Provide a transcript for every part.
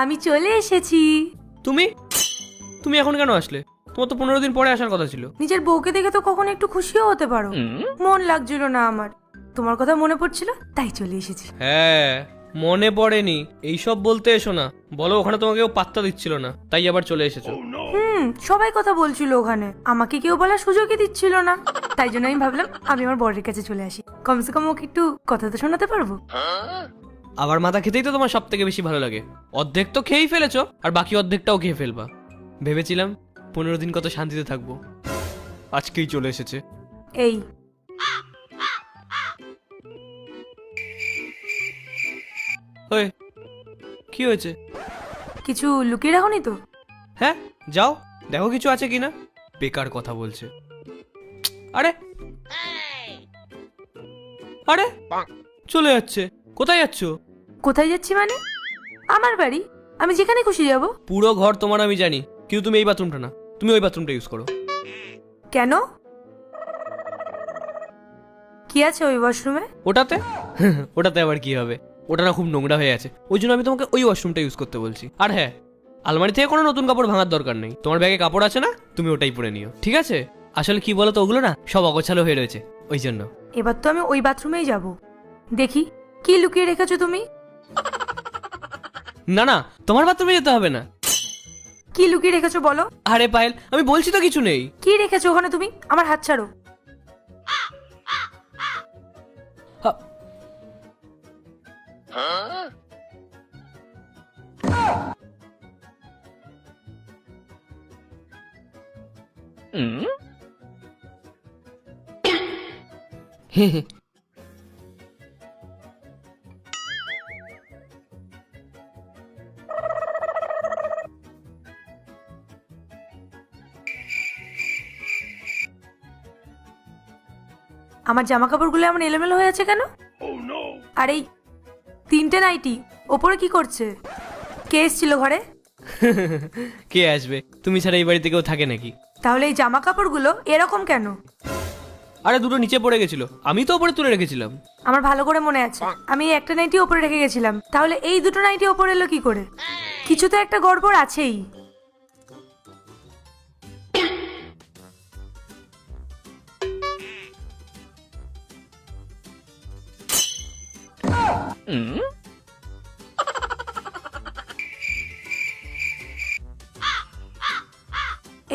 আমি চলে এসেছি। তুমি তুমি এখন কেন আসলে? তোমার তো 15 দিন পরে আসার কথা ছিল। নিজের বউকে দেখে তো কখনো একটু খুশিও হতে পারো। মন লাগছিল না আমার, তোমার কথা মনে পড়ছিল তাই চলে এসেছি। হ্যাঁ, মনে পড়েনি এইসব বলতে এসো না। বলো ওখানে তোমাকে কেউ পাত্তা দিচ্ছিল না, তাই আবার চলে এসেছো। সবাই কথা বলছিল ওখানে, আমাকে কেউ বলার সুযোগই দিচ্ছিল না। তাই জন্য আমি ভাবলাম আমি আমার বরের কাছে চলে আসি, কমসে কম ওকে একটু কথা তো শোনাতে পারবো। আবার মাথা খেতেই তো তোমার সব থেকে বেশি ভালো লাগে। অর্ধেক তো খেয়েই ফেলেছো, আর বাকি অর্ধেকটাও খেয়ে ফেলবা। ভেবেছিলাম 15 দিন কত শান্তিতে থাকবো, আজকেই চলে এসেছে। এই ওই কি হয়েছে? কিছু লুকিয়ে রাখোনি তো? হ্যাঁ, যাও দেখো কিছু আছে কিনা। বেকার কথা বলছে। আরে আরে চলে যাচ্ছে। কোথায় যাচ্ছ? কোথায় যাচ্ছি মানে? আমার বাড়ি, আমি যেখানে খুশি যাব। পুরো ঘর তোমার আমি জানি, কিন্তু তুমি এই বাথরুমটা না, তুমি ওই বাথরুমটা ইউজ করো। কেন? কি আছে ওই ওয়াশরুমে? ওটাতে ওটাতে আবার কি হবে? ওটা না খুব নোংরা হয়ে আছে, ওই জন্য আমি তোমাকে ওই ওয়াশরুমটা ইউজ করতে বলছি। আর হ্যাঁ, আলমারি থেকে কোনো নতুন কাপড় ভাঙার দরকার নেই। তোমার ব্যাগে কাপড় আছে না, তুমি ওটাই পরে নিও, ঠিক আছে? আসলে কি বলো তো, ওগুলো না সব অগোছালো হয়ে রয়েছে, ওই জন্য। এবার তো আমি ওই বাথরুমেই যাব। দেখি কি লুকিয়ে রেখেছো তুমি। না না, তোমার বাথরুমে যেতে হবে না। কি লুকিয়ে রেখেছো বলো। আরে পায়েল, আমি বলছি তো কিছু নেই। কি রেখেছো ওখানে তুমি? আমার হাত ছাড়ো। হা- আমার জামা কাপড়গুলো এমন এলোমেলো হয়ে আছে কেন? আর এই 3টে নাইটি ওপরে কি করছে? কে এসেছিল ঘরে? কে আসবে? তুমি ছাড়া এই বাড়িতে কেউ থাকে নাকি? তাহলে এই জামা কাপড়গুলো এরকম কেন? আরে দুটো নিচে পড়ে গেছিল, আমি তো ওপরে তুলে রেখেছিলাম। আমার ভালো করে মনে আছে, আমি এই একটা নাইটি ওপরে রেখে গেছিলাম। তাহলে এই দুটো নাইটি ওপরে এলো কি করে? কিছু তো একটা গড়বড় আছেই।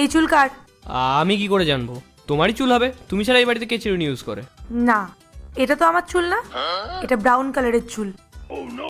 এই চুল কার? আমি কি করে জানবো? তোমারই চুল হবে, তুমি ছাড়া এই বাড়িতে কে চিরুনি ইউজ করে? না, এটা তো আমার চুল না, এটা ব্রাউন কালারের চুল।